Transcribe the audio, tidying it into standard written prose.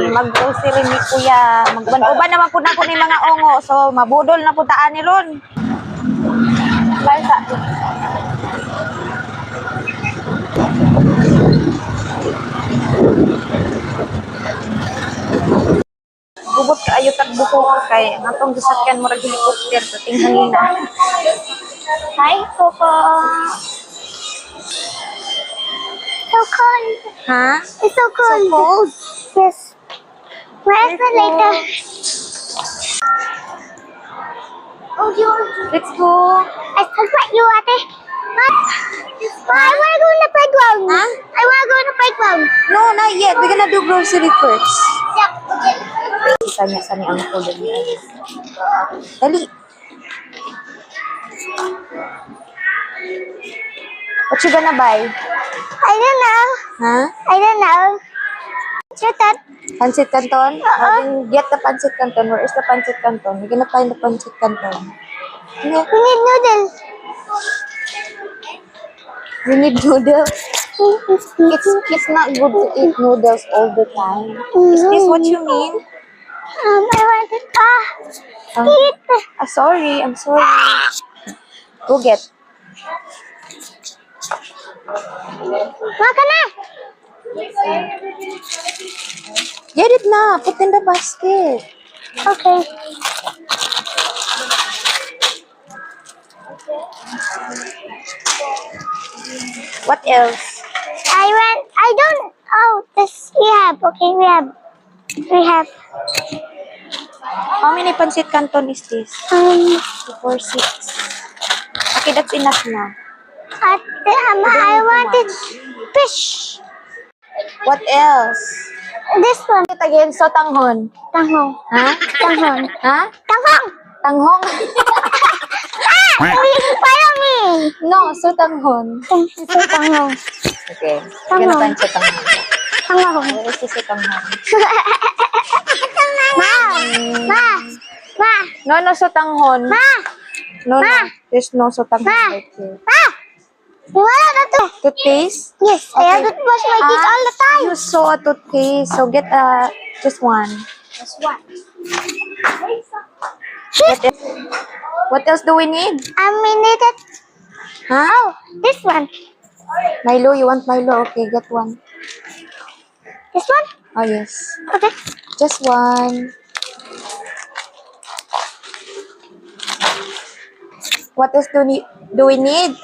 Mag-grocery ni kuya. Magban-uban naman po na ko ni mga ongo. So, mabudol na po taan ni Ron. Balsa. Bubot ka ayo tag buko kay atong gisakyan mo ra helicopter sa tinghalina. Hi, Coco. So cold. Ha? It's so cold. So cold? Yes. Where's the later? Oh, Let's go. I forgot you, ate. What? I want to go to the playground. Huh? I want to go to the playground. No, not yet. We're gonna do grocery first. Yep. Okay. Isa niya sa ni Uncle niya. Dali. What you gonna buy? I don't know. Huh? I don't know. Shut up. Pancit Canton? Then get the Pancit Canton. Where is the Pancit Canton? We're gonna find the Pancit Canton. Yeah. We need noodles. We need noodles. It's not good to eat noodles all the time. Is this what you mean? I want to eat. Sorry. I'm sorry. Go get. Makan na. Get it na. Put in the basket. Okay. What else? I don't, oh, this, we have, okay, we have, How many Pancit Canton is this? 2, 4, 6. Okay, that's enough na. I wanted fish. What else? This one. It again, so tanghon. Tanghong. Ha? Tanghong. Ha? Tanghong. Tanghong? Follow me. No, so tanghon. So tanghong. Okay. Tanghon. Gonna find so tanghon. Tanghong. Where is the tanghon? Ma. No, so tanghon. Ma. No, Ma. there's no so tanghon Ma. right here. Ma. Wala na to. Toothpaste? Yes, I have to brush my teeth all the time. You saw a toothpaste, so get just one. Just one. What else do we need? We needed, Huh? oh, this one. Milo, you want Milo? Okay, get one. This one? Oh, yes. Okay. Just one. What else do we need?